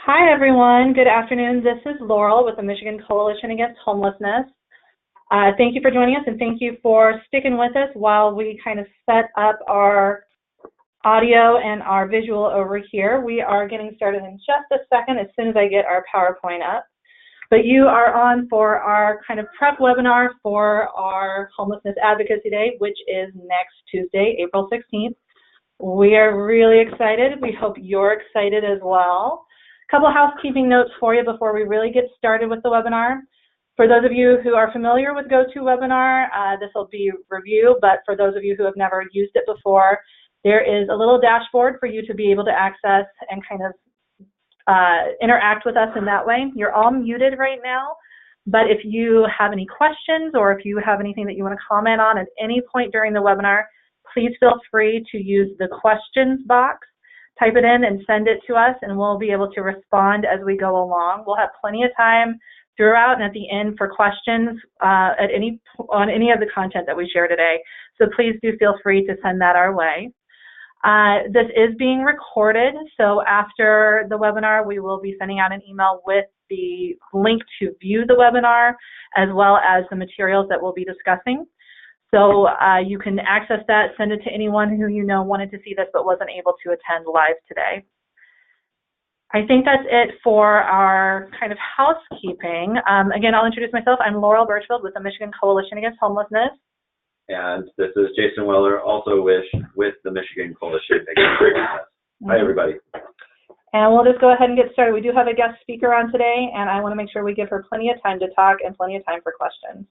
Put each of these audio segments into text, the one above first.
Hi, everyone. Good afternoon. This is Laurel with the Michigan Coalition Against Homelessness. Thank you for joining us, and thank you for sticking with us while we kind of set up our audio and our visual over here. We are getting started in just a second as soon as I get our PowerPoint up. But you are on for our kind of prep webinar for our Homelessness Advocacy Day, which is next Tuesday, April 16th. We are really excited. We hope you're excited as well. A couple housekeeping notes for you before we really get started with the webinar. For those of you who are familiar with GoToWebinar, this will be review, but for those of you who have never used it before, there is a little dashboard for you to be able to access and kind of interact with us in that way. You're all muted right now, but if you have any questions or if you have anything that you want to comment on at any point during the webinar, please feel free to use the questions box. Type it in and send it to us, and we'll be able to respond as we go along. We'll have plenty of time throughout and at the end for questions on any of the content that we share today. So please do feel free to send that our way. This is being recorded, so after the webinar, we will be sending out an email with the link to view the webinar, as well as the materials that we'll be discussing. So you can access that, send it to anyone who you know wanted to see this but wasn't able to attend live today. I think that's it for our kind of housekeeping. Again, I'll introduce myself. I'm Laurel Birchfield with the Michigan Coalition Against Homelessness. And this is Jason Weller, also with the Michigan Coalition Against Homelessness. Hi, everybody. And we'll just go ahead and get started. We do have a guest speaker on today, and I want to make sure we give her plenty of time to talk and plenty of time for questions.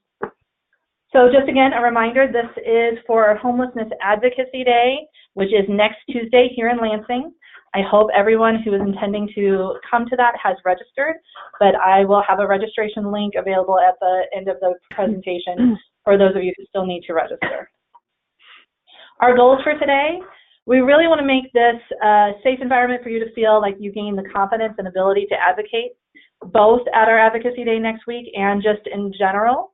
So just again, a reminder, this is for our Homelessness Advocacy Day, which is next Tuesday here in Lansing. I hope everyone who is intending to come to that has registered, but I will have a registration link available at the end of the presentation for those of you who still need to register. Our goals for today, we really want to make this a safe environment for you to feel like you gain the confidence and ability to advocate, both at our Advocacy Day next week and just in general.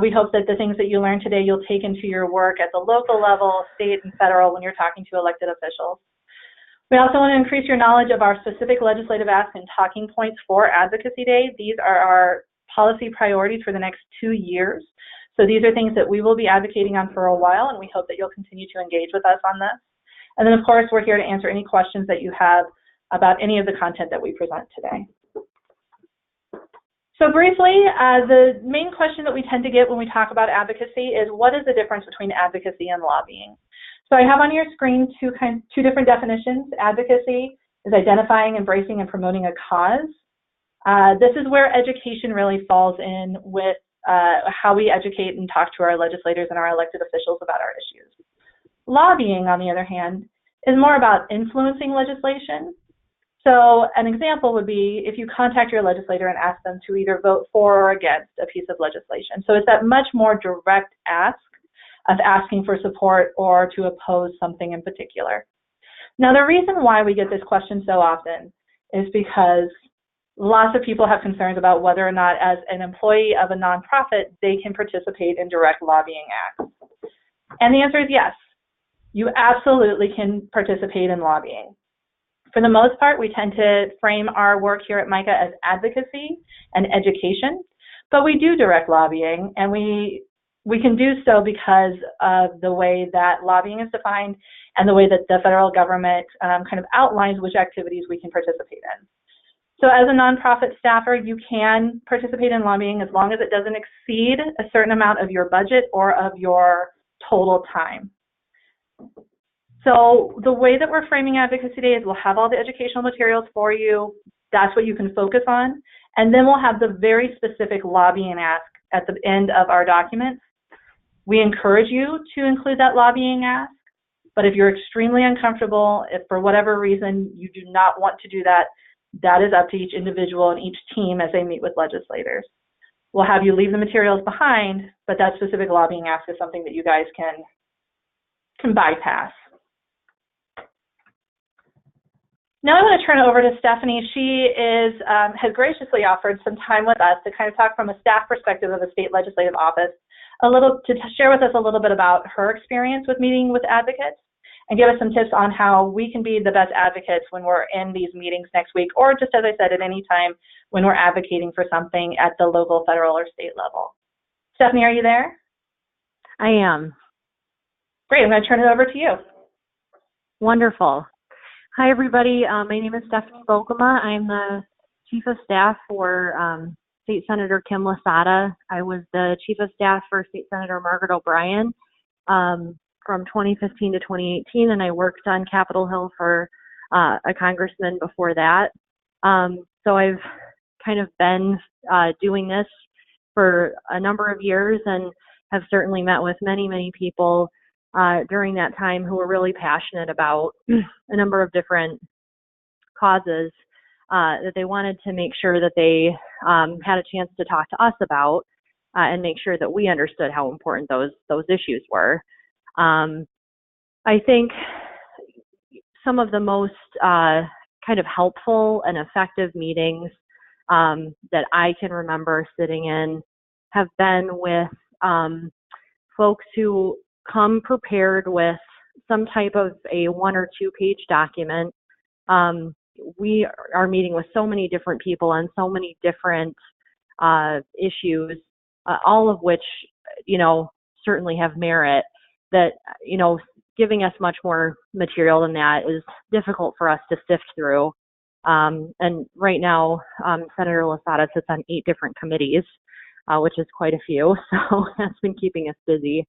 We hope that the things that you learn today you'll take into your work at the local level, state, and federal when you're talking to elected officials. We also want to increase your knowledge of our specific legislative asks and talking points for Advocacy Day. These are our policy priorities for the next 2 years. So these are things that we will be advocating on for a while, and we hope that you'll continue to engage with us on this. And then, of course, we're here to answer any questions that you have about any of the content that we present today. So briefly, the main question that we tend to get when we talk about advocacy is, what is the difference between advocacy and lobbying? So I have on your screen two different definitions. Advocacy is identifying, embracing, and promoting a cause. This is where education really falls in with how we educate and talk to our legislators and our elected officials about our issues. Lobbying, on the other hand, is more about influencing legislation. So an example would be if you contact your legislator and ask them to either vote for or against a piece of legislation. So it's that much more direct ask of asking for support or to oppose something in particular. Now, the reason why we get this question so often is because lots of people have concerns about whether or not, as an employee of a nonprofit, they can participate in direct lobbying acts. And the answer is yes. You absolutely can participate in lobbying. For the most part, we tend to frame our work here at MICA as advocacy and education, but we do direct lobbying, and we can do so because of the way that lobbying is defined and the way that the federal government kind of outlines which activities we can participate in. So as a nonprofit staffer, you can participate in lobbying as long as it doesn't exceed a certain amount of your budget or of your total time. So the way that we're framing Advocacy Day is we'll have all the educational materials for you. That's what you can focus on. And then we'll have the very specific lobbying ask at the end of our documents. We encourage you to include that lobbying ask, but if you're extremely uncomfortable, if for whatever reason you do not want to do that, that is up to each individual and each team as they meet with legislators. We'll have you leave the materials behind, but that specific lobbying ask is something that you guys can bypass. Now I want to turn it over to Stephanie. She has graciously offered some time with us to kind of talk from a staff perspective of a state legislative office, to share with us a little bit about her experience with meeting with advocates and give us some tips on how we can be the best advocates when we're in these meetings next week, or just as I said, at any time when we're advocating for something at the local, federal, or state level. Stephanie, are you there? I am. Great, I'm going to turn it over to you. Wonderful. Hi, everybody. My name is Stephanie Bogema. I'm the Chief of Staff for State Senator Kim Lasada. I was the Chief of Staff for State Senator Margaret O'Brien from 2015 to 2018, and I worked on Capitol Hill for a congressman before that. So I've kind of been doing this for a number of years and have certainly met with many, many people during that time who were really passionate about a number of different causes that they wanted to make sure that they had a chance to talk to us about and make sure that we understood how important those issues were. I think some of the most kind of helpful and effective meetings that I can remember sitting in have been with folks who come prepared with some type of a 1 or 2 page document. We are meeting with so many different people on so many different issues, all of which, certainly have merit, that, giving us much more material than that is difficult for us to sift through. And right now, Senator Lasada sits on 8 different committees, which is quite a few, so that's been keeping us busy.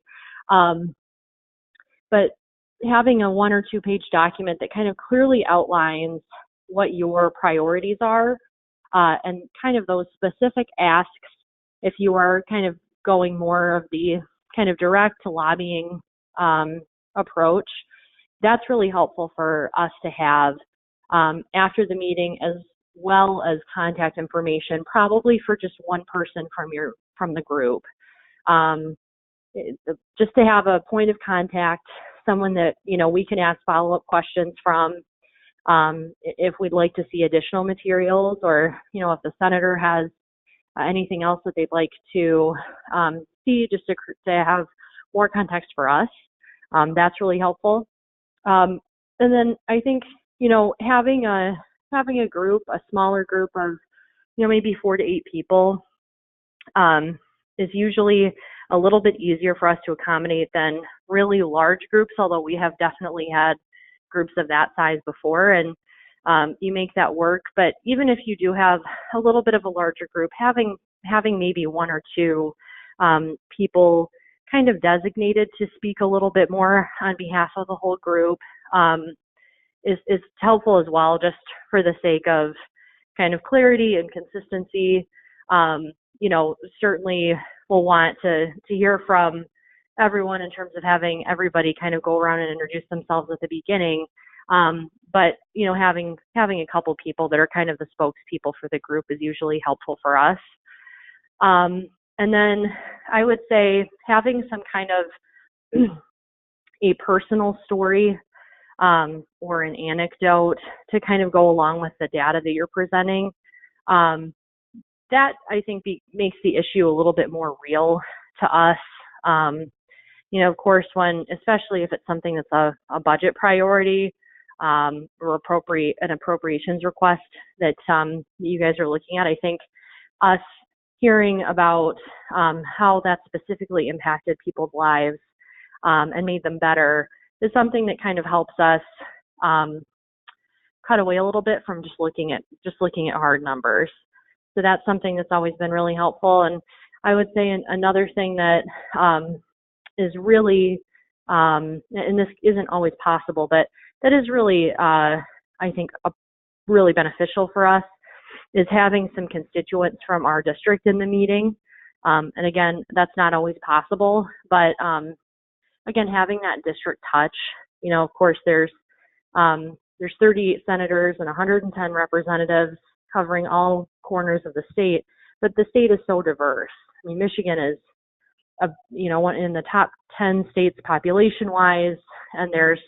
But having a 1 or 2 page document that kind of clearly outlines what your priorities are and kind of those specific asks, if you are kind of going more of the kind of direct to lobbying approach, that's really helpful for us to have after the meeting, as well as contact information, probably for just one person from the group. Just to have a point of contact, someone that, we can ask follow-up questions from if we'd like to see additional materials, or, if the senator has anything else that they'd like to see, just to have more context for us. That's really helpful. And then I think, having a group, a smaller group of, maybe 4 to 8 people is usually a little bit easier for us to accommodate than really large groups, although we have definitely had groups of that size before, and you make that work. But even if you do have a little bit of a larger group, having maybe 1 or 2 people kind of designated to speak a little bit more on behalf of the whole group is helpful as well, just for the sake of kind of clarity and consistency. Certainly we'll want to hear from everyone in terms of having everybody kind of go around and introduce themselves at the beginning. But having a couple people that are kind of the spokespeople for the group is usually helpful for us. And then I would say having some kind of a personal story or an anecdote to kind of go along with the data that you're presenting, that I think makes the issue a little bit more real to us. Of course, especially if it's something that's a budget priority or an appropriations request that you guys are looking at, I think us hearing about how that specifically impacted people's lives and made them better is something that kind of helps us cut away a little bit from just looking at hard numbers. So that's something that's always been really helpful. And I would say another thing that is really, and this isn't always possible, but that is really, I think, really beneficial for us, is having some constituents from our district in the meeting. And again, that's not always possible, but again, having that district touch, of course, there's 38 senators and 110 representatives covering all corners of the state, but the state is so diverse. I mean, Michigan is, one in the top 10 states population-wise, and there's,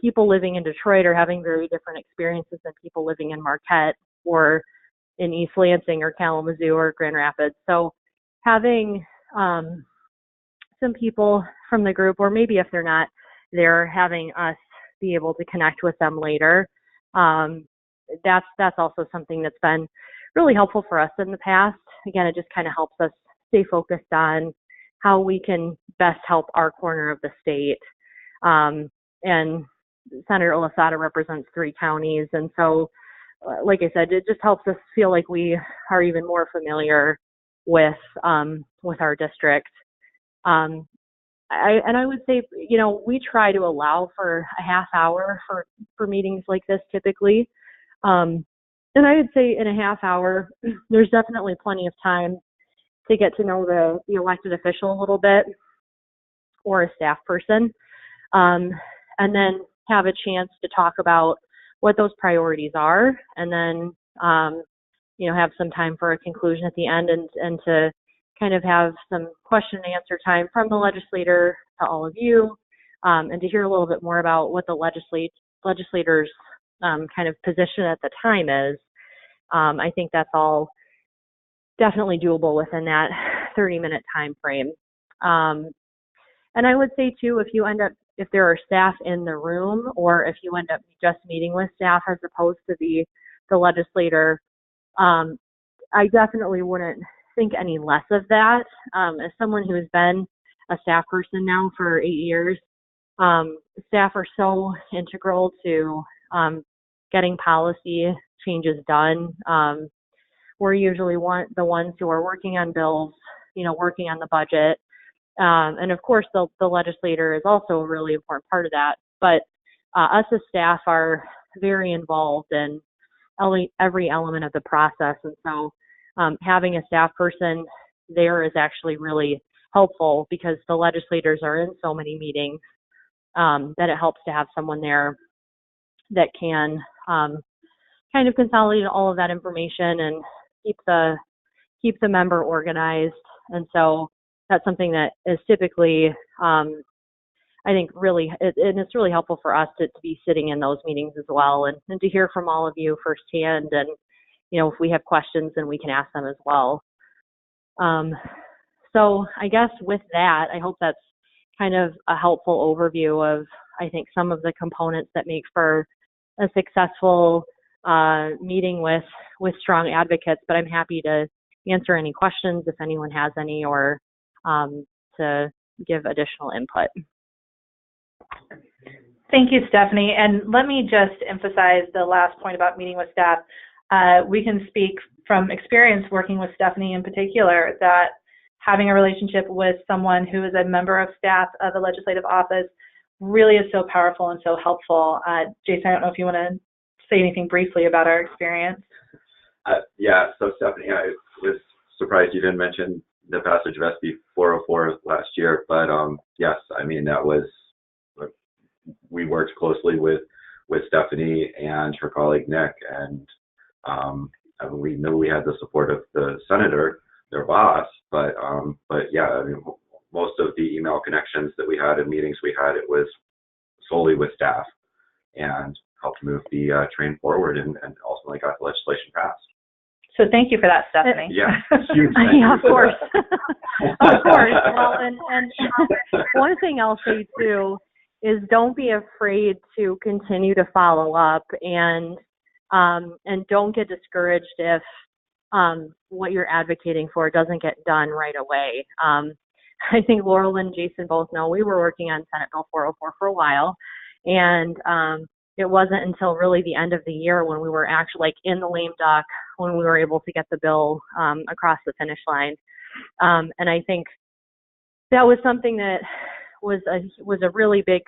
people living in Detroit are having very different experiences than people living in Marquette or in East Lansing or Kalamazoo or Grand Rapids. So having some people from the group, or maybe if they're not they're having us be able to connect with them later. That's also something that's been really helpful for us in the past. Again, it just kind of helps us stay focused on how we can best help our corner of the state. And Senator Lasada represents 3 counties, and so, like I said, it just helps us feel like we are even more familiar with our district. I would say, we try to allow for a half hour for meetings like this typically. And I would say in a half hour, there's definitely plenty of time to get to know the elected official a little bit, or a staff person, and then have a chance to talk about what those priorities are, and then have some time for a conclusion at the end, and to kind of have some question and answer time from the legislator to all of you, and to hear a little bit more about what the legislators' kind of position at the time is. I think that's all definitely doable within that 30-minute time frame. And I would say too, if there are staff in the room, or if you end up just meeting with staff as opposed to the legislator, I definitely wouldn't think any less of that. As someone who has been a staff person now for 8 years, staff are so integral to getting policy changes done. We're usually the ones who are working on bills, working on the budget. And of course, the legislator is also a really important part of that. But us as staff are very involved in every element of the process. And so having a staff person there is actually really helpful, because the legislators are in so many meetings that it helps to have someone there that can kind of consolidate all of that information and keep the member organized. And so that's something that is typically, I think, and it's really helpful for us to be sitting in those meetings as well, and to hear from all of you firsthand. And, if we have questions, then we can ask them as well. So I guess with that, I hope that's kind of a helpful overview of, I think, some of the components that make for a successful meeting with strong advocates. But I'm happy to answer any questions if anyone has any, or to give additional input. Thank you, Stephanie. And let me just emphasize the last point about meeting with staff. We can speak from experience working with Stephanie in particular, that having a relationship with someone who is a member of staff of a legislative office really is so powerful and so helpful. Jason, I don't know if you want to say anything briefly about our experience. Yeah, so Stephanie, I was surprised you didn't mention the passage of SB 404 last year, but yes, I mean, we worked closely with Stephanie and her colleague Nick, and we knew we had the support of the senator, their boss, but yeah, I mean, most of the email connections that we had and meetings we had, it was solely with staff, and helped move the train forward, and ultimately got the legislation passed. So thank you for that, Stephanie. Yeah, huge yeah, of course. Of course. Well, and one thing I'll say too is, don't be afraid to continue to follow up, and don't get discouraged if what you're advocating for doesn't get done right away. I think Laurel and Jason both know we were working on Senate Bill 404 for a while, and it wasn't until really the end of the year, when we were actually in the lame duck, when we were able to get the bill across the finish line. And I think that was something that was a really big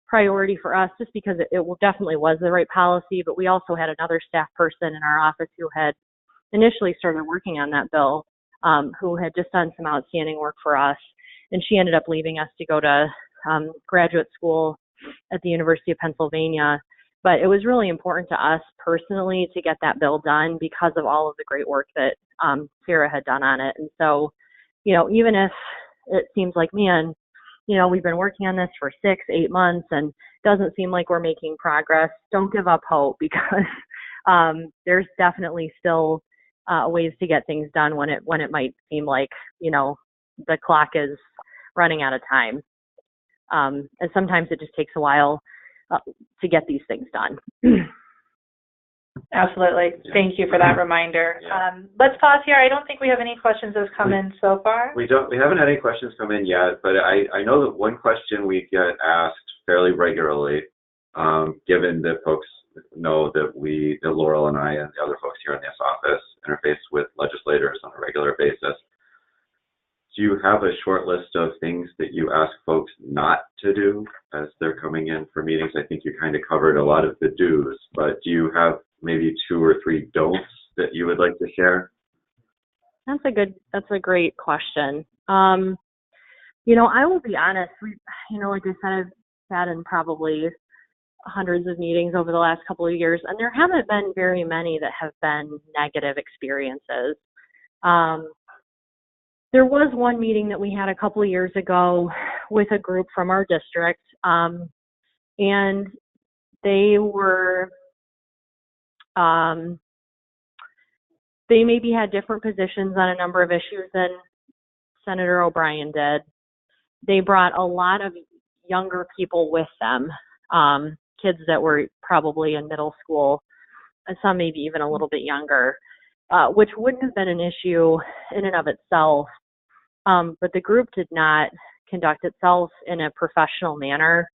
priority for us, just because it definitely was the right policy. But we also had another staff person in our office who had initially started working on that bill, who had just done some outstanding work for us. And she ended up leaving us to go to graduate school at the University of Pennsylvania. But it was really important to us personally to get that bill done, because of all of the great work that Sarah had done on it. And so, even if it seems like, man, we've been working on this for 6-8 months and doesn't seem like we're making progress, don't give up hope, because there's definitely still ways to get things done when it might seem like, the clock is running out of time. And sometimes it just takes a while to get these things done. Absolutely. Thank you for that reminder. Yeah. Let's pause here. I don't think we have any questions that have come in so far. We haven't had any questions come in yet, but I know that one question we get asked fairly regularly, given that folks know that Laurel and I and the other folks here in this office interface with legislators on a regular basis. Do you have a short list of things that you ask folks not to do as they're coming in for meetings? I think you kind of covered a lot of the do's, but do you have maybe 2 or 3 don'ts that you would like to share? That's a great question. I will be honest, like I said, I've sat in probably hundreds of meetings over the last couple of years, and there haven't been very many that have been negative experiences. There was one meeting that we had a couple of years ago with a group from our district, and they were, they maybe had different positions on a number of issues than Senator O'Brien did. They brought a lot of younger people with them, kids that were probably in middle school, and some maybe even a little bit younger, which wouldn't have been an issue in and of itself. But the group did not conduct itself in a professional manner.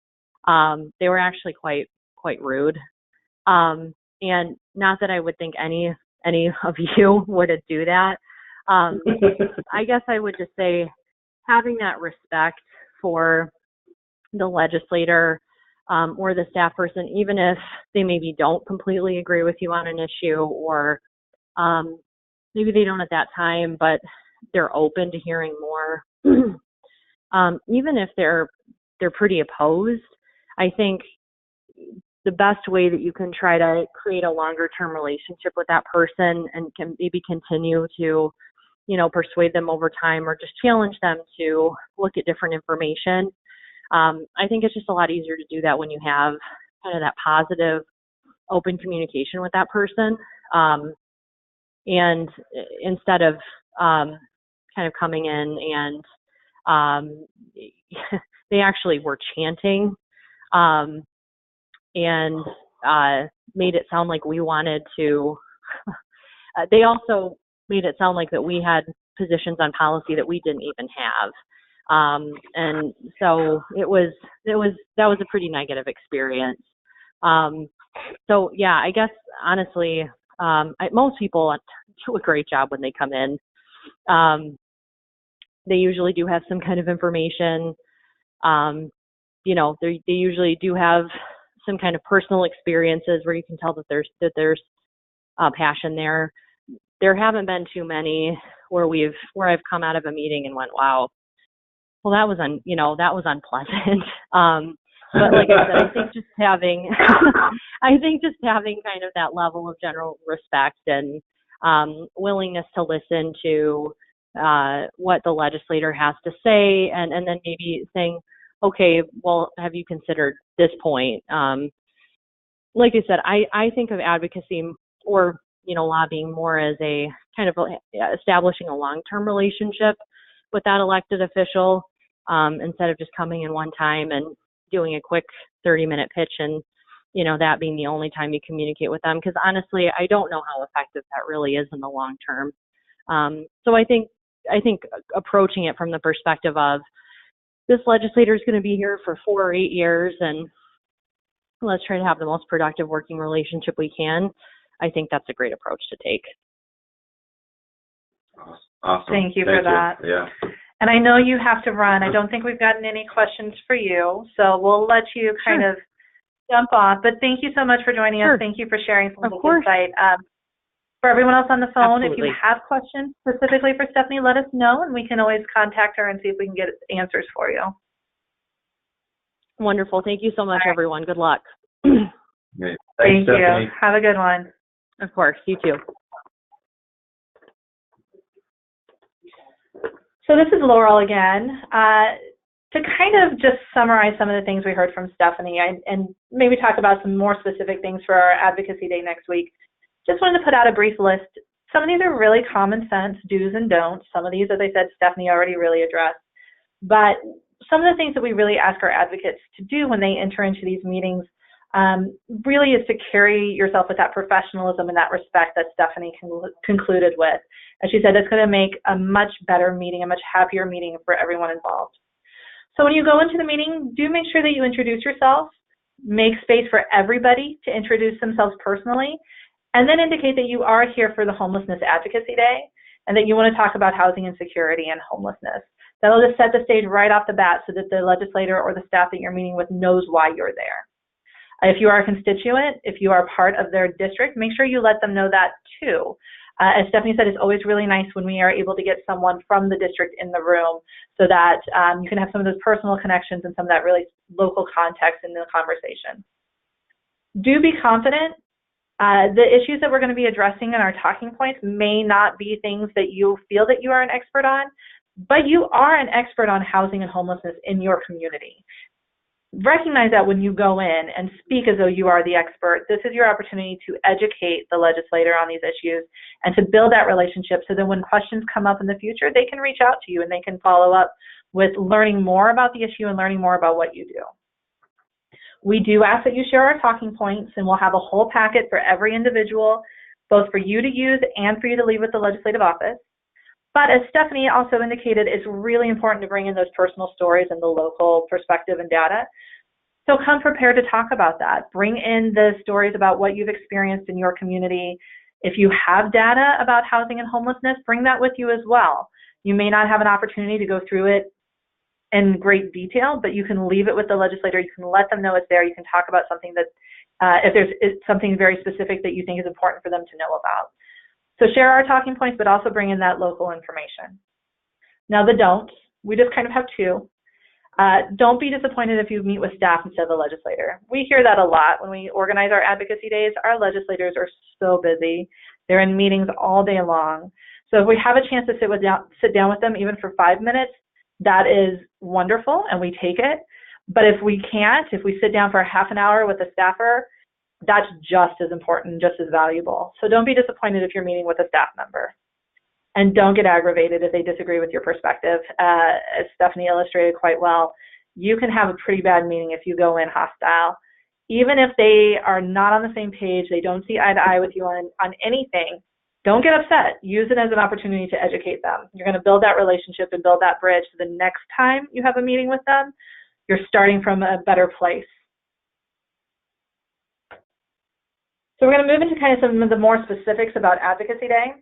They were actually quite rude. And not that I would think any of you would do that. I guess I would just say having that respect for the legislator or the staff person, even if they maybe don't completely agree with you on an issue, or maybe they don't at that time, but they're open to hearing more. Even if they're pretty opposed, I think the best way that you can try to create a longer term relationship with that person and can maybe continue to, persuade them over time or just challenge them to look at different information. I think it's just a lot easier to do that when you have kind of that positive, open communication with that person. And instead of kind of coming in and they actually were chanting and made it sound like we wanted to. They also made it sound like that we had positions on policy that we didn't even have. And so that was a pretty negative experience. So yeah, I guess honestly, most people do a great job when they come in. They usually do have some kind of information. They usually do have some kind of personal experiences where you can tell that there's passion there. There haven't been too many where I've come out of a meeting and went, wow, well, that was unpleasant. But like I said, I think just having kind of that level of general respect and willingness to listen to what the legislator has to say, and then maybe saying, okay, well, have you considered this point? Like I said, I think of advocacy or lobbying more as a kind of establishing a long-term relationship with that elected official, instead of just coming in one time and doing a quick 30-minute pitch and that being the only time you communicate with them. Because honestly, I don't know how effective that really is in the long term. So I think approaching it from the perspective of this legislator is going to be here for 4 or 8 years, and let's try to have the most productive working relationship we can. I think that's a great approach to take. Awesome. Thank you for that. Yeah. And I know you have to run. I don't think we've gotten any questions for you, so we'll let you kind of jump off. But thank you so much for joining us. Thank you for sharing some of this insight. For everyone else on the phone, If you have questions specifically for Stephanie, let us know, and we can always contact her and see if we can get answers for you. Wonderful. Thank you so much, everyone. Good luck. Thanks, Thank Stephanie. you. Have a good one. Of course. You too. So this is Laurel again. To kind of just summarize some of the things we heard from Stephanie and maybe talk about some more specific things for our Advocacy Day next week, just wanted to put out a brief list. Some of these are really common sense do's and don'ts. Some of these, as I said, Stephanie already really addressed. But some of the things that we really ask our advocates to do when they enter into these meetings really is to carry yourself with that professionalism and that respect that Stephanie concluded with. As she said, it's going to make a much better meeting, a much happier meeting for everyone involved. So when you go into the meeting, do make sure that you introduce yourself, make space for everybody to introduce themselves personally, and then indicate that you are here for the Homelessness Advocacy Day and that you want to talk about housing insecurity and homelessness. That'll just set the stage right off the bat so that the legislator or the staff that you're meeting with knows why you're there. If you are a constituent, if you are part of their district, make sure you let them know that too. As Stephanie said, it's always really nice when we are able to get someone from the district in the room so that you can have some of those personal connections and some of that really local context in the conversation. Do be confident. The issues that we're going to be addressing in our talking points may not be things that you feel that you are an expert on, but you are an expert on housing and homelessness in your community. Recognize that when you go in and speak as though you are the expert, this is your opportunity to educate the legislator on these issues and to build that relationship so that when questions come up in the future, they can reach out to you and they can follow up with learning more about the issue and learning more about what you do. We do ask that you share our talking points, and we'll have a whole packet for every individual, both for you to use and for you to leave with the legislative office. But as Stephanie also indicated, it's really important to bring in those personal stories and the local perspective and data. So come prepared to talk about that. Bring in the stories about what you've experienced in your community. If you have data about housing and homelessness, bring that with you as well. You may not have an opportunity to go through it in great detail, but you can leave it with the legislator. You can let them know it's there. You can talk about something that, if there's something very specific that you think is important for them to know about. So share our talking points, but also bring in that local information. Now the don'ts, we just kind of have two. Don't be disappointed if you meet with staff instead of the legislator. We hear that a lot when we organize our advocacy days. Our legislators are so busy. They're in meetings all day long. So if we have a chance to sit down with them even for 5 minutes, that is wonderful and we take it. But if we can't, if we sit down for half an hour with a staffer, that's just as important, just as valuable. So don't be disappointed if you're meeting with a staff member. And don't get aggravated if they disagree with your perspective. As Stephanie illustrated quite well, you can have a pretty bad meeting if you go in hostile. Even if they are not on the same page, they don't see eye to eye with you on anything, don't get upset. Use it as an opportunity to educate them. You're going to build that relationship and build that bridge so the next time you have a meeting with them, you're starting from a better place. So we're going to move into kind of some of the more specifics about Advocacy Day.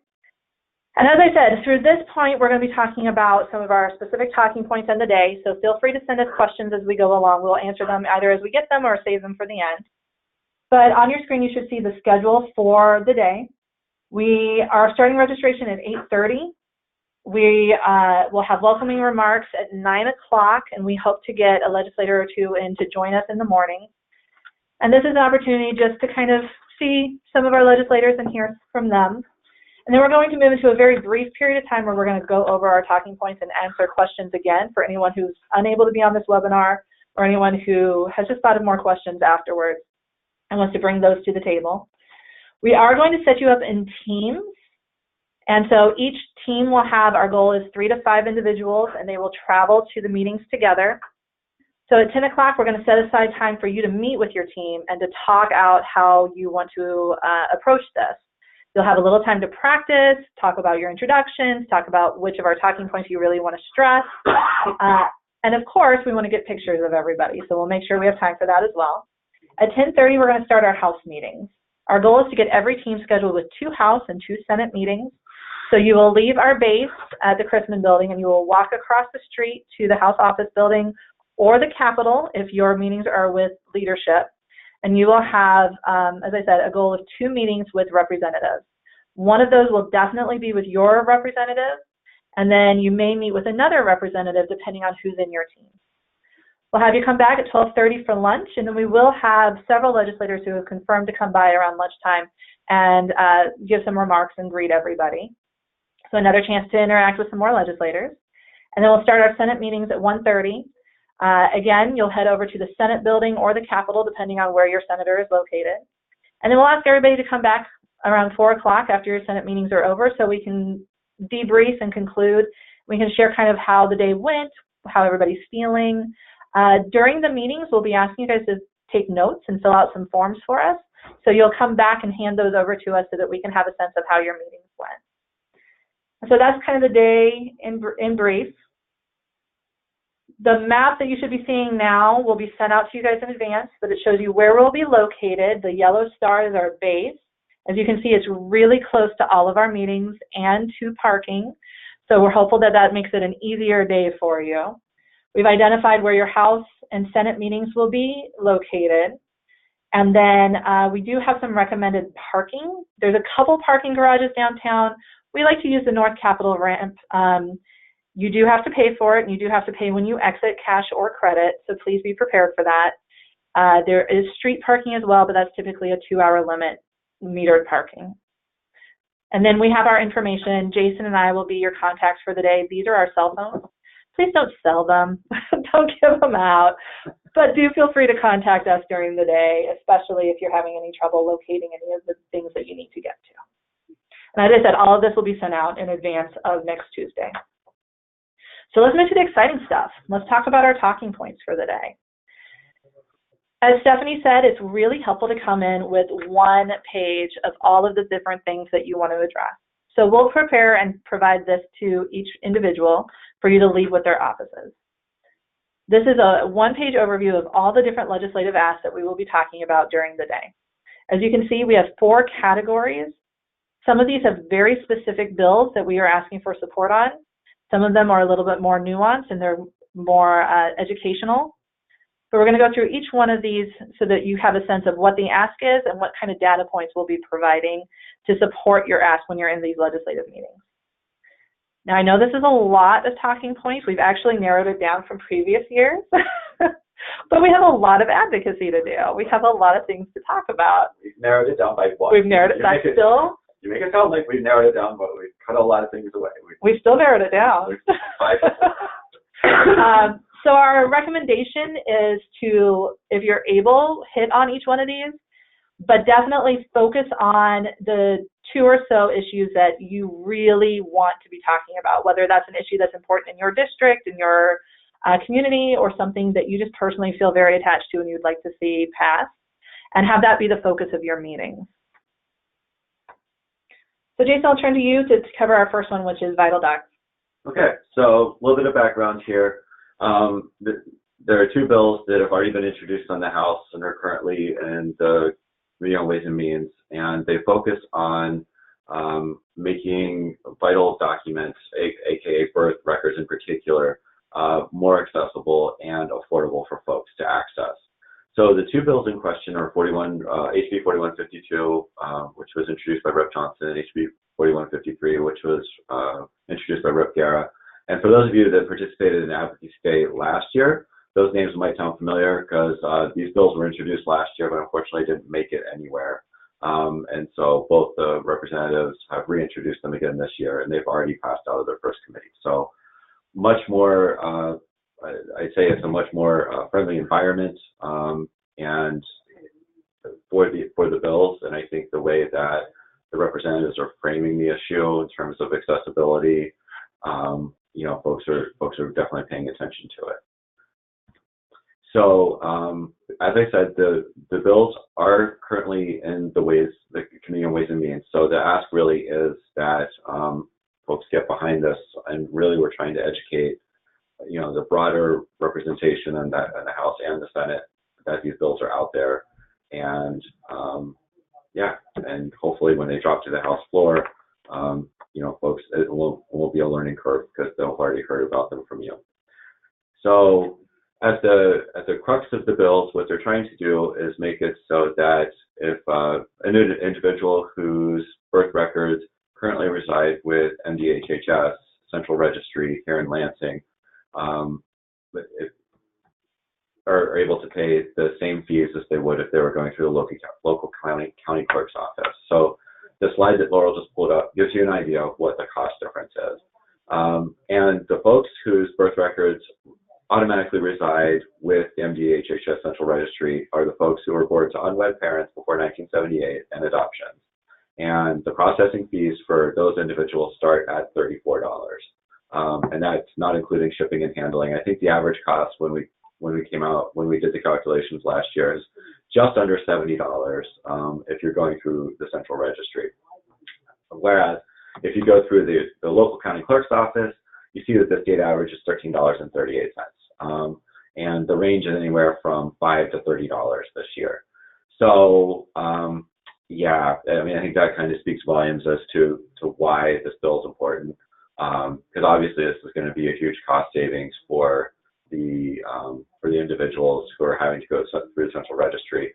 And as I said, through this point, we're going to be talking about some of our specific talking points in the day. So feel free to send us questions as we go along. We'll answer them either as we get them or save them for the end. But on your screen, you should see the schedule for the day. We are starting registration at 8:30. We will have welcoming remarks at 9 o'clock, and we hope to get a legislator or two in to join us in the morning. And this is an opportunity just to kind of see some of our legislators and hear from them. And then we're going to move into a very brief period of time where we're going to go over our talking points and answer questions again for anyone who's unable to be on this webinar or anyone who has just thought of more questions afterwards and wants to bring those to the table. We are going to set you up in teams. And so each team will have, our goal is 3 to 5 individuals, and they will travel to the meetings together. So at 10 o'clock, we're going to set aside time for you to meet with your team and to talk out how you want to approach this. You'll have a little time to practice, talk about your introductions, talk about which of our talking points you really want to stress. And of course, we want to get pictures of everybody, so we'll make sure we have time for that as well. At 10:30, we're going to start our House meetings. Our goal is to get every team scheduled with 2 House and 2 Senate meetings. So you will leave our base at the Chrisman building and you will walk across the street to the House office building or the Capitol if your meetings are with leadership. And you will have, as I said, a goal of 2 meetings with representatives. One of those will definitely be with your representative, and then you may meet with another representative depending on who's in your team. We'll have you come back at 12:30 for lunch, and then we will have several legislators who have confirmed to come by around lunchtime and give some remarks and greet everybody. So another chance to interact with some more legislators. And then we'll start our Senate meetings at 1:30. Again, you'll head over to the Senate building or the Capitol, depending on where your senator is located. And then we'll ask everybody to come back around 4 o'clock after your Senate meetings are over so we can debrief and conclude. We can share kind of how the day went, how everybody's feeling. During the meetings, we'll be asking you guys to take notes and fill out some forms for us. So you'll come back and hand those over to us so that we can have a sense of how your meetings went. So that's kind of the day in brief. The map that you should be seeing now will be sent out to you guys in advance, but it shows you where we'll be located. The yellow star is our base. As you can see, it's really close to all of our meetings and to parking. So we're hopeful that that makes it an easier day for you. We've identified where your House and Senate meetings will be located. And then we do have some recommended parking. There's a couple parking garages downtown. We like to use the North Capitol ramp. You do have to pay for it, and you do have to pay when you exit, cash or credit, so please be prepared for that. There is street parking as well, but that's typically a 2-hour limit, metered parking. And then we have our information. Jason and I will be your contacts for the day. These are our cell phones. Please don't sell them. Don't give them out. But do feel free to contact us during the day, especially if you're having any trouble locating any of the things that you need to get to. And as I said, all of this will be sent out in advance of next Tuesday. So let's move to the exciting stuff. Let's talk about our talking points for the day. As Stephanie said, it's really helpful to come in with one page of all of the different things that you want to address. So we'll prepare and provide this to each individual for you to leave with their offices. This is a one-page overview of all the different legislative asks that we will be talking about during the day. As you can see, we have 4 categories. Some of these have very specific bills that we are asking for support on. Some of them are a little bit more nuanced and they're more educational. But we're going to go through each one of these so that you have a sense of what the ask is and what kind of data points we'll be providing to support your ask when you're in these legislative meetings. Now, I know this is a lot of talking points. We've actually narrowed it down from previous years, but we have a lot of advocacy to do. We have a lot of things to talk about. We've narrowed it down by what? We've narrowed it down still. You make it sound like we've narrowed it down, but we've cut a lot of things away. We've still narrowed it down. So our recommendation is to, if you're able, hit on each one of these, but definitely focus on the 2 or so issues that you really want to be talking about, whether that's an issue that's important in your district, in your community, or something that you just personally feel very attached to and you'd like to see passed, and have that be the focus of your meetings. So Jason, I'll turn to you to cover our first one, which is Vital Docs. Okay, so a little bit of background here. There are 2 bills that have already been introduced on the House and are currently in the Ways and Means, and they focus on making vital documents, aka birth records in particular, more accessible and affordable for folks to access. So the 2 bills in question are HB 4152, which was introduced by Rep. Johnson, and HB 4153, which was introduced by Rep. Guerra. And for those of you that participated in Advocacy Day last year, those names might sound familiar because these bills were introduced last year, but unfortunately didn't make it anywhere. And so both the representatives have reintroduced them again this year, and they've already passed out of their first committee. So much more, I'd say it's a much more friendly environment and for the bills. And I think the way that the representatives are framing the issue in terms of accessibility, folks are definitely paying attention to it. So, as I said, the bills are currently in the Committee on Ways and Means. So the ask really is that folks get behind this, and really we're trying to educate, the broader representation in the House and the Senate that these bills are out there, and and hopefully when they drop to the House floor, folks, it won't be a learning curve because they'll have already heard about them from you. So at the crux of the bills, what they're trying to do is make it so that if an individual whose birth records currently reside with MDHHS Central Registry here in Lansing are able to pay the same fees as they would if they were going through the local county clerk's office. So the slide that Laurel just pulled up gives you an idea of what the cost difference is. And the folks whose birth records automatically reside with the MDHHS Central Registry are the folks who were born to unwed parents before 1978 and adoptions. And the processing fees for those individuals start at $34. and that's not including shipping and handling. I think the average cost when we did the calculations last year is just under $70 if you're going through the central registry. Whereas if you go through the local county clerk's office, you see that the state average is $13.38. And the range is anywhere from $5 to $30 this year. So, yeah, I mean, I think that kind of speaks volumes as to why this bill is important. Because obviously this is going to be a huge cost savings for the individuals who are having to go through the central registry.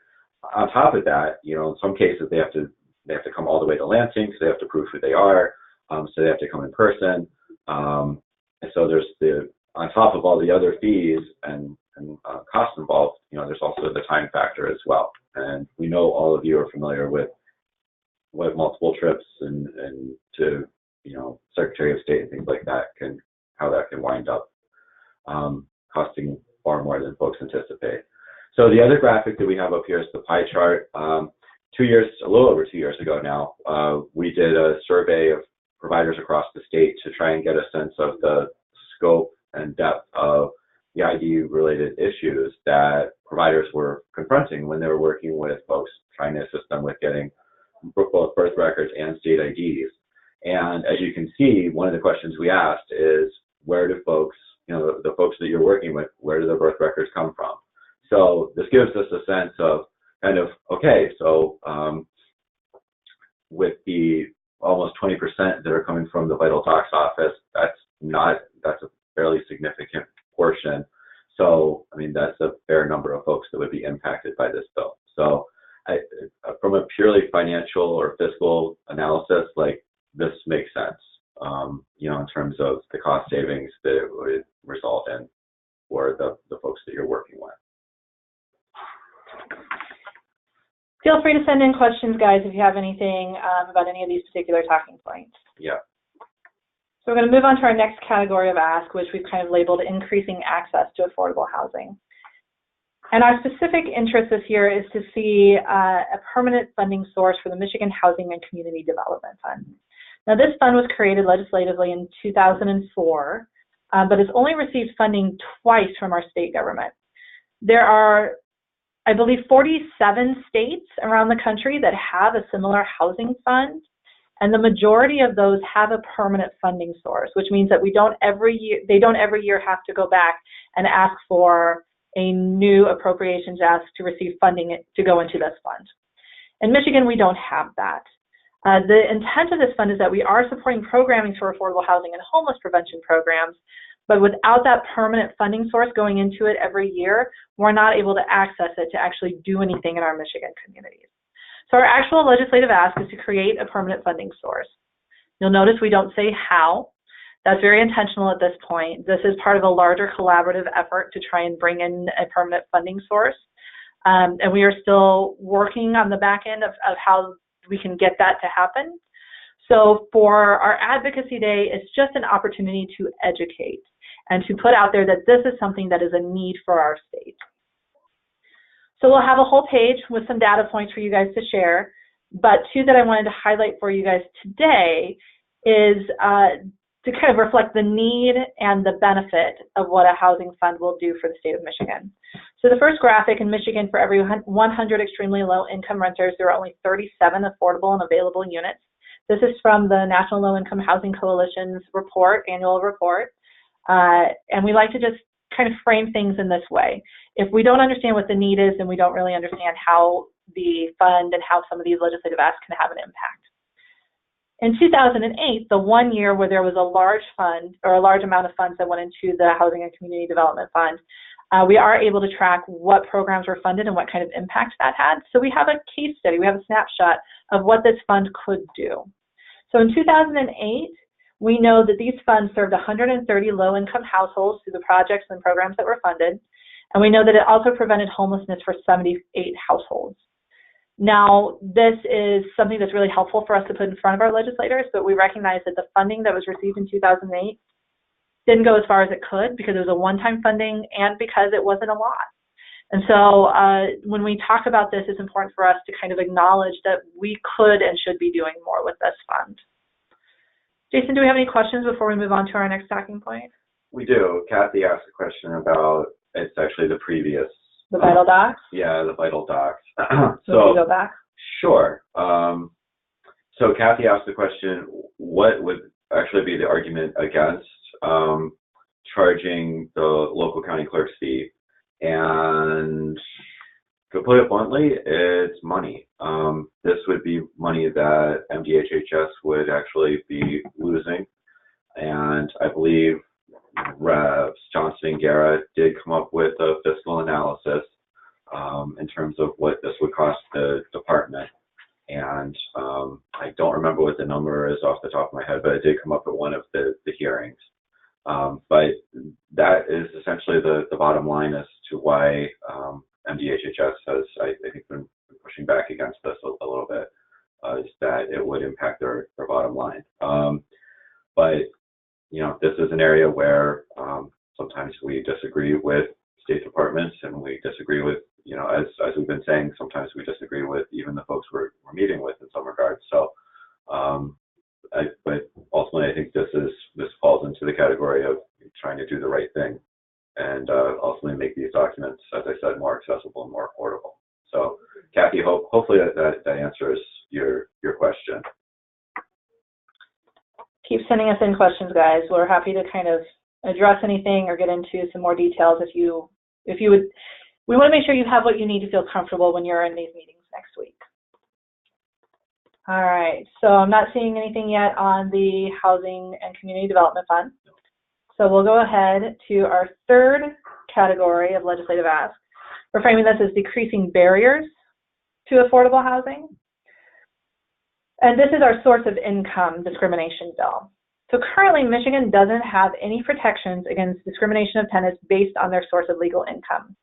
On top of that, you know, in some cases they have to come all the way to Lansing because they have to prove who they are. So they have to come in person. And so there's on top of all the other fees and costs involved, you know, there's also the time factor as well. And we know all of you are familiar with what multiple trips and to, you know, Secretary of State and things like that how that can wind up costing far more than folks anticipate. So the other graphic that we have up here is the pie chart. A little over 2 years ago now, we did a survey of providers across the state to try and get a sense of the scope and depth of the ID-related issues that providers were confronting when they were working with folks trying to assist them with getting both birth records and state IDs. And as you can see, one of the questions we asked is, where do folks, you know, the folks that you're working with, where do their birth records come from? So this gives us a sense of kind of, okay, so with the almost 20% that are coming from the Vital Docs office, that's a fairly significant portion. So, I mean, that's a fair number of folks that would be impacted by this bill. So from a purely financial or fiscal analysis, like, this makes sense, you know, in terms of the cost savings that it would result in for the folks that you're working with. Feel free to send in questions, guys, if you have anything about any of these particular talking points. Yeah. So we're going to move on to our next category of ask, which we've kind of labeled increasing access to affordable housing. And our specific interest this year is to see a permanent funding source for the Michigan Housing and Community Development Fund. Now, this fund was created legislatively in 2004, but has only received funding twice from our state government. There are, I believe, 47 states around the country that have a similar housing fund, and the majority of those have a permanent funding source, which means that they don't every year have to go back and ask for a new appropriations ask to receive funding to go into this fund. In Michigan, we don't have that. The intent of this fund is that we are supporting programming for affordable housing and homeless prevention programs, but without that permanent funding source going into it every year, we're not able to access it to actually do anything in our Michigan communities. So our actual legislative ask is to create a permanent funding source. You'll notice we don't say how. That's very intentional at this point. This is part of a larger collaborative effort to try and bring in a permanent funding source. And we are still working on the back end of how we can get that to happen. So for our Advocacy Day, it's just an opportunity to educate and to put out there that this is something that is a need for our state. So we'll have a whole page with some data points for you guys to share, but two that I wanted to highlight for you guys today is to kind of reflect the need and the benefit of what a housing fund will do for the state of Michigan. So the first graphic, in Michigan, for every 100 extremely low income renters, there are only 37 affordable and available units. This is from the National Low Income Housing Coalition's annual report. And we like to just kind of frame things in this way. If we don't understand what the need is, then we don't really understand how the fund and how some of these legislative asks can have an impact. In 2008, the 1 year where there was a large fund or a large amount of funds that went into the Housing and Community Development Fund, we are able to track what programs were funded and what kind of impact that had. So we have a case study, we have a snapshot of what this fund could do. So in 2008, we know that these funds served 130 low-income households through the projects and programs that were funded, and we know that it also prevented homelessness for 78 households. Now, this is something that's really helpful for us to put in front of our legislators, but we recognize that the funding that was received in 2008 didn't go as far as it could because it was a one-time funding and because it wasn't a lot. And so when we talk about this, it's important for us to kind of acknowledge that we could and should be doing more with this fund. Jason, do we have any questions before we move on to our next talking point? We do. Kathy asked a question about, it's actually the previous. The vital docs? Yeah, the vital docs. So we go back? Sure. So Kathy asked the question, what would actually be the argument against charging the local county clerk's fee? And to put it bluntly, it's money. This would be money that MDHHS would actually be losing. And I believe Revs Johnson and Garrett did come up with a fiscal analysis in terms of what this would cost the department. And I don't remember what the number is off the top of my head, but it did come up at one of the hearings. But that is essentially the bottom line as to why MDHHS has, I think, been pushing back against this a little bit, is that it would impact their bottom line. But, you know, this is an area where sometimes we disagree with state departments, and we disagree with, you know, as we've been saying, sometimes we disagree with even the folks we're meeting with in some regards. So, but ultimately, I think this falls into the category of trying to do the right thing, and ultimately make these documents, as I said, more accessible and more affordable. So, Kathy, hopefully that answers your question. Keep sending us in questions, guys. We're happy to kind of address anything or get into some more details if you would. We want to make sure you have what you need to feel comfortable when you're in these meetings next week. All right, so I'm not seeing anything yet on the Housing and Community Development Fund. So we'll go ahead to our third category of legislative ask. We're framing this as decreasing barriers to affordable housing. And this is our source of income discrimination bill. So currently, Michigan doesn't have any protections against discrimination of tenants based on their source of legal income.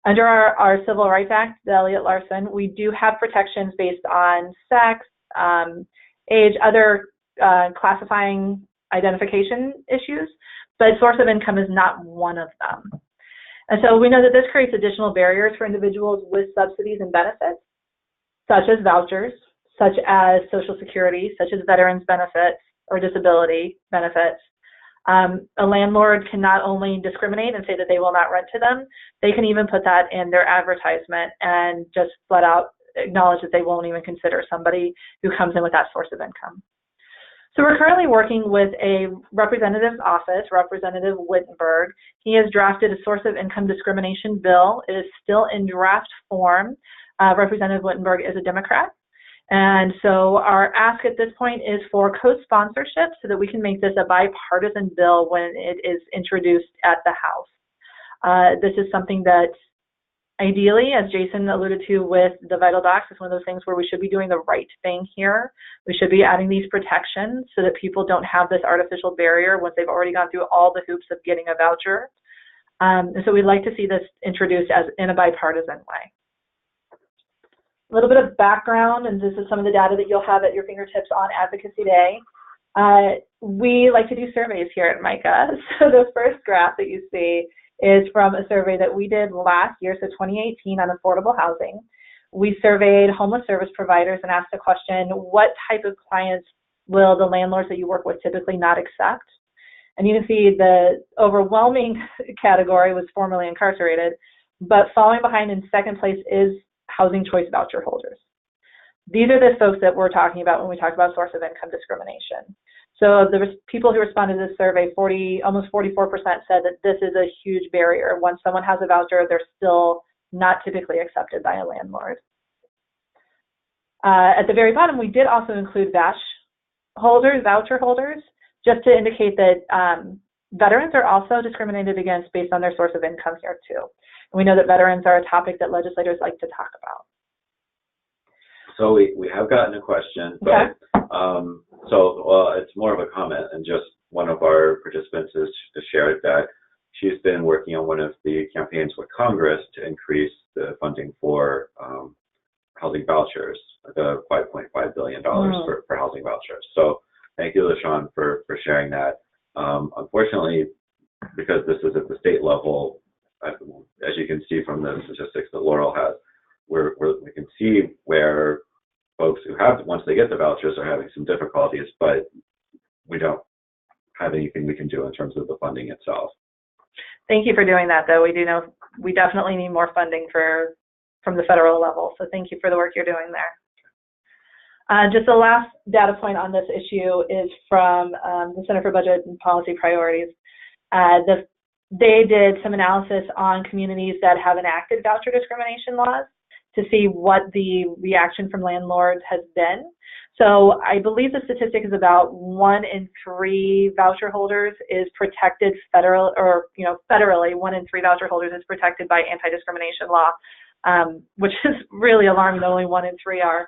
Under our Civil Rights Act, the Elliott-Larsen, we do have protections based on sex, age, other classifying identification issues, but source of income is not one of them. And so we know that this creates additional barriers for individuals with subsidies and benefits, such as vouchers, such as Social Security, such as veterans benefits or disability benefits. A landlord can not only discriminate and say that they will not rent to them, they can even put that in their advertisement and just flat out acknowledge that they won't even consider somebody who comes in with that source of income. So we're currently working with a representative's office, Representative Wittenberg. He has drafted a source of income discrimination bill. It is still in draft form. Representative Wittenberg is a Democrat. And so our ask at this point is for co-sponsorship so that we can make this a bipartisan bill when it is introduced at the House. This is something that ideally, as Jason alluded to with the Vital Docs, is one of those things where we should be doing the right thing here. We should be adding these protections so that people don't have this artificial barrier once they've already gone through all the hoops of getting a voucher. And so we'd like to see this introduced as in a bipartisan way. A little bit of background, and this is some of the data that you'll have at your fingertips on Advocacy Day. We like to do surveys here at MICA. So the first graph that you see is from a survey that we did last year, so 2018, on affordable housing. We surveyed homeless service providers and asked the question, what type of clients will the landlords that you work with typically not accept? And you can see the overwhelming category was formerly incarcerated, but following behind in second place is housing choice voucher holders. These are the folks that we're talking about when we talk about source of income discrimination. So the people who responded to this survey, almost 44% said that this is a huge barrier. Once someone has a voucher, they're still not typically accepted by a landlord. At the very bottom, we did also include voucher holders, just to indicate that veterans are also discriminated against based on their source of income here too. And we know that veterans are a topic that legislators like to talk about. So we have gotten a question, but okay. It's more of a comment, and just one of our participants has shared that she's been working on one of the campaigns with Congress to increase the funding for housing vouchers, the $5.5 billion for housing vouchers. So thank you, LaShawn, for sharing that. Unfortunately, because this is at the state level, as you can see from the statistics that Laurel has, we can see where folks who have, once they get the vouchers, are having some difficulties, but we don't have anything we can do in terms of the funding itself. Thank you for doing that, though. We do know we definitely need more funding from the federal level, so thank you for the work you're doing there. Just the last data point on this issue is from the Center for Budget and Policy Priorities. They did some analysis on communities that have enacted voucher discrimination laws to see what the reaction from landlords has been. So I believe the statistic is about 1 in 3 voucher holders is protected federally. 1 in 3 voucher holders is protected by anti-discrimination law, which is really alarming that only 1 in 3 are.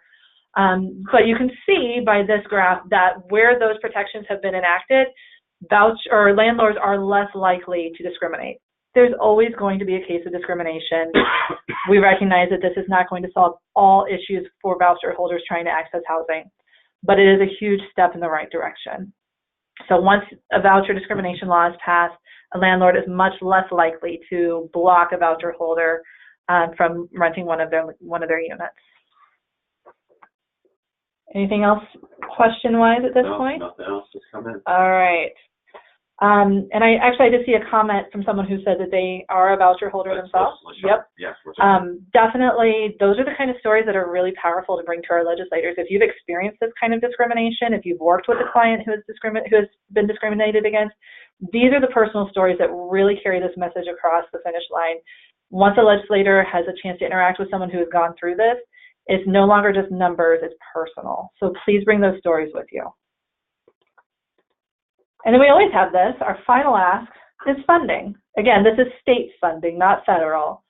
But you can see by this graph that where those protections have been enacted, landlords are less likely to discriminate. There's always going to be a case of discrimination. We recognize that this is not going to solve all issues for voucher holders trying to access housing, but it is a huge step in the right direction. So once a voucher discrimination law is passed, a landlord is much less likely to block a voucher holder from renting one of their units. Anything else question-wise at this point? Nothing else has come in. All right. And I did see a comment from someone who said that they are a voucher holder themselves. Yep. Yes. Definitely, those are the kind of stories that are really powerful to bring to our legislators. If you've experienced this kind of discrimination, if you've worked with a client who has been discriminated against, these are the personal stories that really carry this message across the finish line. Once a legislator has a chance to interact with someone who has gone through this, it's no longer just numbers, it's personal. So please bring those stories with you. And then we always have this, our final ask is funding. Again, this is state funding, not federal.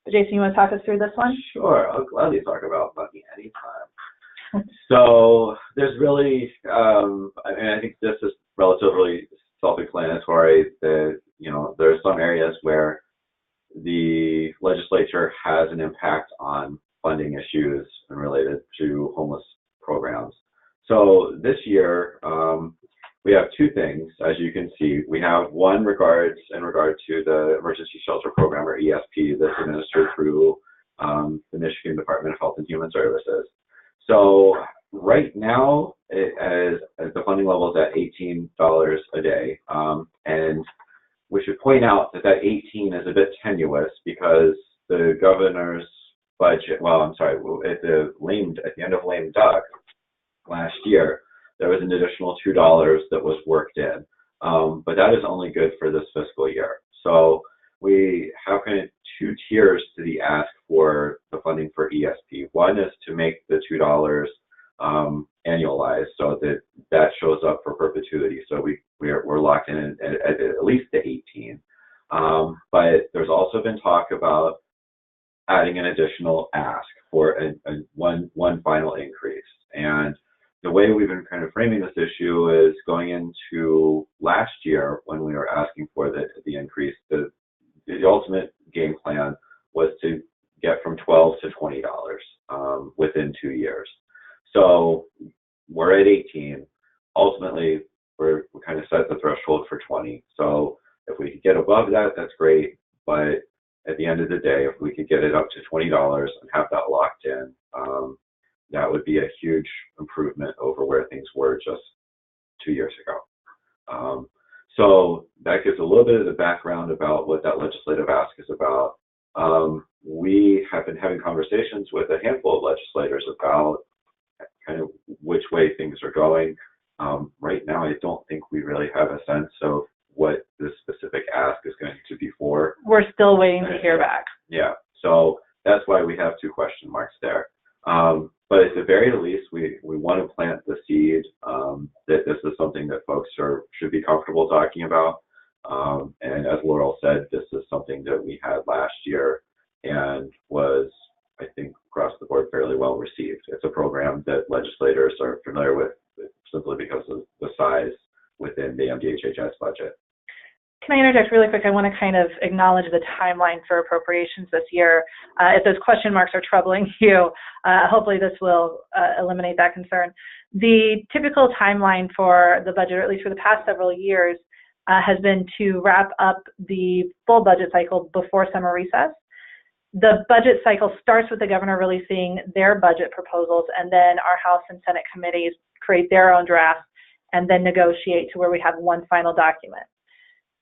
But Jason, you want to talk us through this one? Sure, I'll gladly talk about funding anytime. So there's really, I think this is relatively self-explanatory that, there are some areas where the legislature has an impact on funding issues and related to homeless programs. So this year, we have 2 things, as you can see. We have one in regard to the Emergency Shelter Program, or ESP, that's administered through the Michigan Department of Health and Human Services. So right now, as the funding level is at $18 a day, and we should point out that 18 is a bit tenuous because the governor's budget, at the end of lame duck last year, there was an additional $2 that was worked in, but that is only good for this fiscal year. So we have kind of 2 tiers to the ask for the funding for ESP. One is to make the $2 annualized, so that shows up for perpetuity. So we're locked in at least the 18. But there's also been talk about adding an additional ask for one final increase. And the way we've been kind of framing this issue is going into last year when we were asking for the increase, the ultimate game plan was to get from $12 to $20 within 2 years. So we're at 18. Ultimately, we kind of set the threshold for 20. So if we could get above that, that's great. But at the end of the day, if we could get it up to $20 and have that locked in, that would be a huge improvement over where things were just 2 years ago. So that gives a little bit of the background about what that legislative ask is about. We have been having conversations with a handful of legislators about kind of which way things are going. Right now, I don't think we really have a sense of what this specific ask is going to be for. We're still waiting to hear back. Yeah, so that's why we have 2 question marks there. But at the very least, we want to plant the seed that this is something that folks should be comfortable talking about. And as Laurel said, this is something that we had last year and was, I think, across the board fairly well received. It's a program that legislators are familiar with simply because of the size within the MDHHS budget. Can I interject really quick? I want to kind of acknowledge the timeline for appropriations this year. If those question marks are troubling you, hopefully this will eliminate that concern. The typical timeline for the budget, or at least for the past several years, has been to wrap up the full budget cycle before summer recess. The budget cycle starts with the governor releasing their budget proposals, and then our House and Senate committees create their own drafts. and then negotiate to where we have one final document.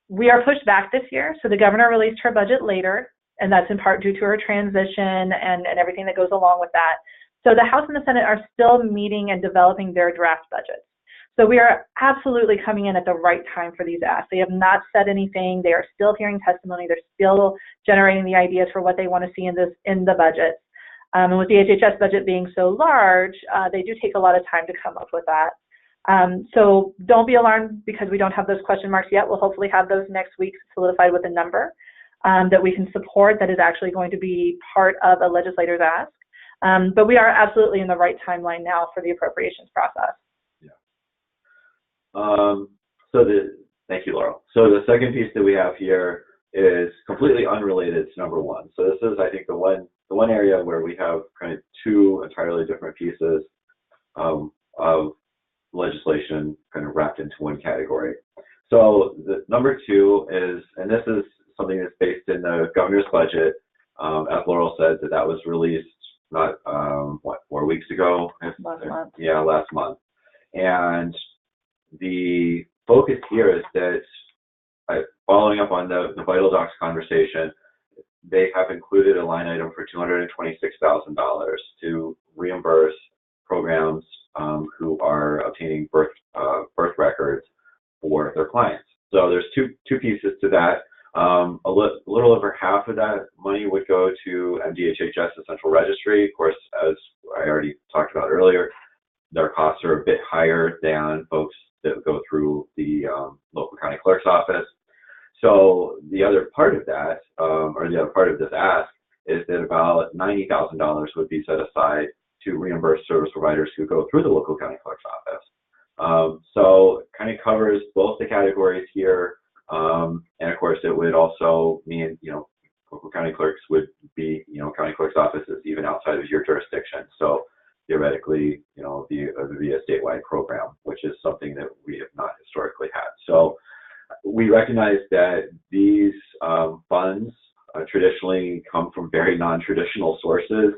We are pushed back this year, so the governor released her budget later, and that's in part due to her transition and everything that goes along with that. So the House and the Senate are still meeting and developing their draft budgets. So we are absolutely coming in at the right time for these asks. They have not said anything. They are still hearing testimony. They're still generating the ideas for what they want to see in the budget. And with the HHS budget being so large, they do take a lot of time to come up with that. So don't be alarmed because we don't have those question marks yet. We'll hopefully have those next week solidified with a number that we can support that is actually going to be part of a legislator's ask. But we are absolutely in the right timeline now for the appropriations process. Thank you, Laurel. So the second piece that we have here is completely unrelated to number one. So this is, I think, the one area where we have kind of two entirely different pieces of legislation kind of wrapped into one category. So the number two is, and this is something that's based in the governor's budget, as Laurel said, that was released not 4 weeks ago? Last month. Yeah, last month. And the focus here is that, following up on the Vital Docs conversation, they have included a line item for $226,000 to reimburse programs who are obtaining birth records for their clients. So there's two pieces to that. A little over half of that money would go to MDHHS, the central registry. Of course, as I already talked about earlier, their costs are a bit higher than folks that go through the local county clerk's office. So the other part of that, or the other part of this ask, is that about $90,000 would be set aside to reimburse service providers who go through the local county clerk's office. So it kind of covers both the categories here. And of course, it would also mean, local county clerks would be, county clerk's offices even outside of your jurisdiction. So theoretically, it'd be a statewide program, which is something that we have not historically had. So we recognize that these funds traditionally come from very non-traditional sources,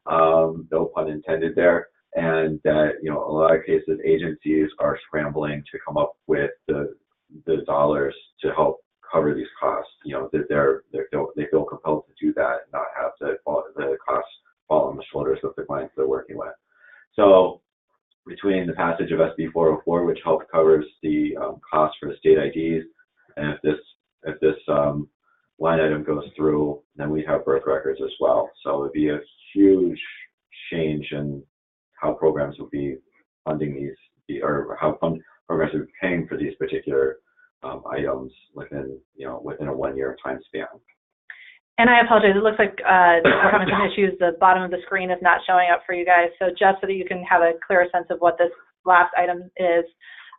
no pun intended there, and that, a lot of cases agencies are scrambling to come up with the dollars to help cover these costs. That they feel compelled to do that and not have the costs fall on the shoulders of the clients they're working with. So between the passage of SB 404, which helped covers the cost for the state IDs, and if this line item goes through, then we have birth records as well. So it'd be a huge change in how programs would be funding these, or how programs would be paying for these particular items within a 1 year time span. And I apologize, it looks like we're having some issues. The bottom of the screen is not showing up for you guys. So just so that you can have a clearer sense of what this last item is,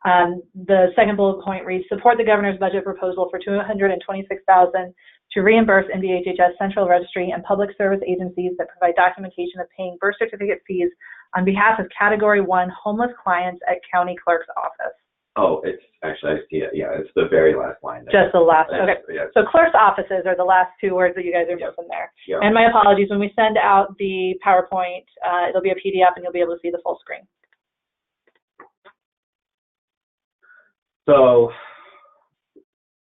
the second bullet point reads, support the governor's budget proposal for $226,000 to reimburse MDHHS Central Registry and public service agencies that provide documentation of paying birth certificate fees on behalf of Category 1 homeless clients at county clerk's office. Oh, it's actually, I see it. Yeah, it's the very last line. Just the last. Okay. Yeah. So clerk's offices are the last two words that you guys are missing there. Yeah. And my apologies. When we send out the PowerPoint, it'll be a PDF and you'll be able to see the full screen. So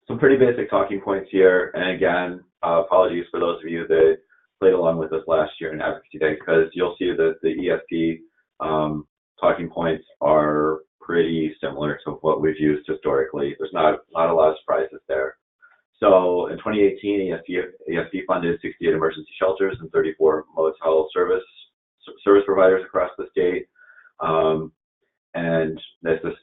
some pretty basic talking points here. And again, apologies for those of you that played along with us last year in Advocacy Day, because you'll see that the ESP talking points are pretty similar to what we've used historically. There's not a lot of surprises there. So in 2018, ESP funded 68 emergency shelters and 34 motel service providers across the state. And there's this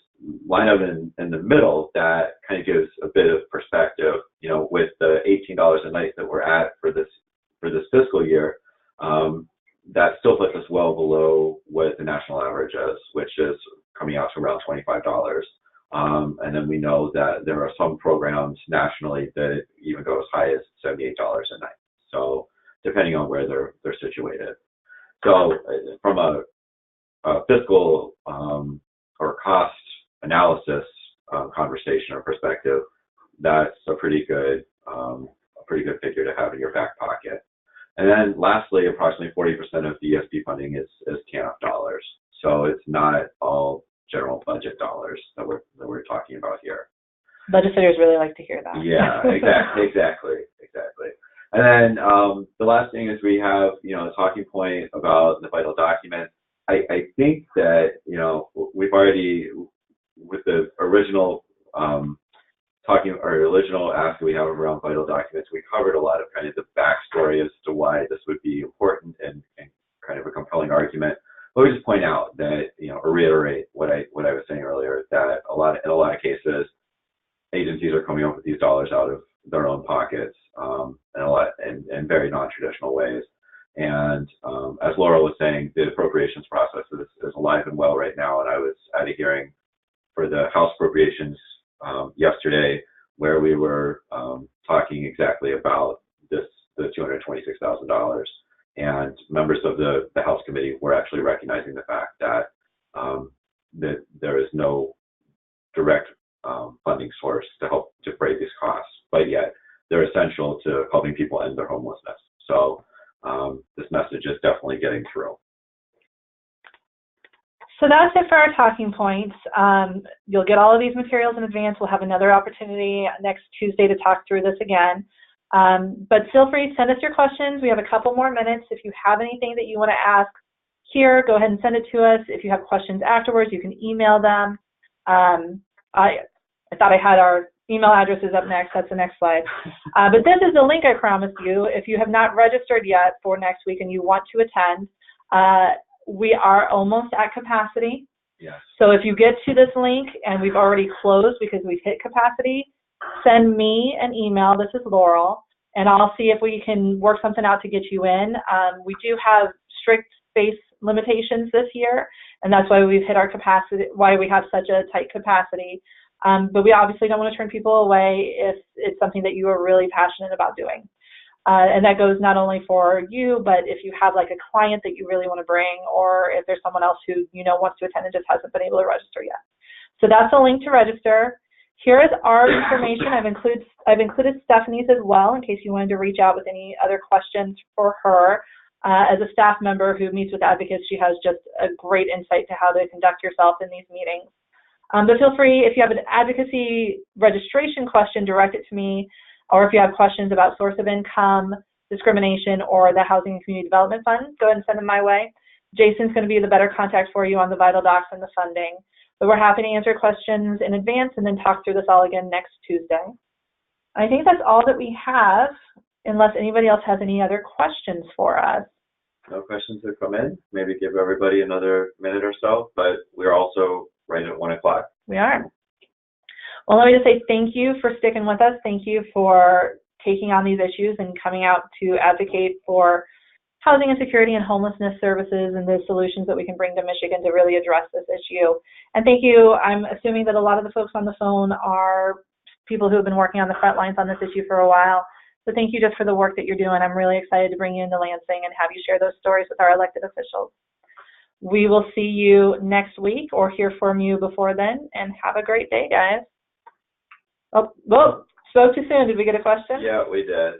line up in the middle that kind of gives a bit of perspective, with the $18 a night that we're at for this fiscal year. That still puts us well below what the national average is, which is coming out to around $25. And then we know that there are some programs nationally that even go as high as $78 a night. So depending on where they're situated. So from a fiscal or cost analysis conversation or perspective, that's a pretty good figure to have in your back pocket. And then lastly, approximately 40% of the ESP funding is TANF dollars. So it's not all general budget dollars that we're talking about here. Legislators really like to hear that. Yeah, exactly. And then the last thing is we have, a talking point about the vital documents. I think that, we've already, with the original original ask that we have around vital documents, we covered a lot of kind of the backstory as to why this would be important and kind of a compelling argument. But we just point out that, or reiterate what I was saying earlier, that in a lot of cases, agencies are coming up with these dollars out of their own pockets, in very non-traditional ways. And as Laurel was saying, the appropriations process is alive and well right now. And I was at a hearing for the House appropriations yesterday, where we were talking exactly about the $226,000, and members of the House committee were actually recognizing the fact that that there is no direct funding source to help defray these costs, but yet they're essential to helping people end their homelessness. So this message is definitely getting through. So that's it for our talking points. You'll get all of these materials in advance. We'll have another opportunity next Tuesday to talk through this again. But feel free to send us your questions. We have a couple more minutes. If you have anything that you want to ask here, go ahead and send it to us. If you have questions afterwards, you can email them. I thought I had our email addresses up next. That's the next slide. But this is the link I promised you. If you have not registered yet for next week and you want to attend, we are almost at capacity. Yes. So if you get to this link and we've already closed because we've hit capacity, send me an email. This is Laurel, and I'll see if we can work something out to get you in. We do have strict space limitations this year, and that's why we've hit our capacity, why we have such a tight capacity. But we obviously don't want to turn people away if it's something that you are really passionate about doing. And that goes not only for you, but if you have like a client that you really want to bring, or if there's someone else who wants to attend and just hasn't been able to register yet. So that's the link to register. Here is our information. I've included Stephanie's as well in case you wanted to reach out with any other questions for her. As a staff member who meets with advocates, she has just a great insight to how to conduct yourself in these meetings. But feel free, if you have an advocacy registration question, direct it to me. Or if you have questions about source of income, discrimination, or the Housing and Community Development Fund, go ahead and send them my way. Jason's going to be the better contact for you on the vital docs and the funding. But we're happy to answer questions in advance and then talk through this all again next Tuesday. I think that's all that we have, unless anybody else has any other questions for us. No questions have come in. Maybe give everybody another minute or so, but we're also right at 1 o'clock. We are. Well, let me just say thank you for sticking with us. Thank you for taking on these issues and coming out to advocate for housing insecurity and homelessness services and the solutions that we can bring to Michigan to really address this issue. And thank you. I'm assuming that a lot of the folks on the phone are people who have been working on the front lines on this issue for a while. So thank you just for the work that you're doing. I'm really excited to bring you into Lansing and have you share those stories with our elected officials. We will see you next week or hear from you before then, and have a great day, guys. Oh, whoa, spoke too soon. Did we get a question? Yeah, we did.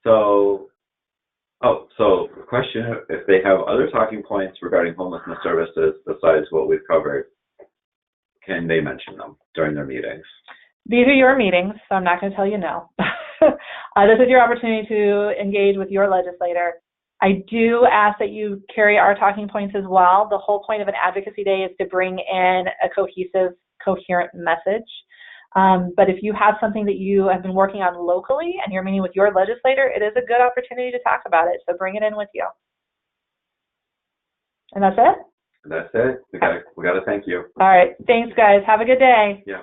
So the question, if they have other talking points regarding homelessness services besides what we've covered, can they mention them during their meetings? These are your meetings, so I'm not going to tell you no. This is your opportunity to engage with your legislator. I do ask that you carry our talking points as well. The whole point of an advocacy day is to bring in a coherent message. But if you have something that you have been working on locally and you're meeting with your legislator, it is a good opportunity to talk about it. So bring it in with you. And that's it? That's it. We got to thank you. All right. Thanks, guys. Have a good day. Yeah.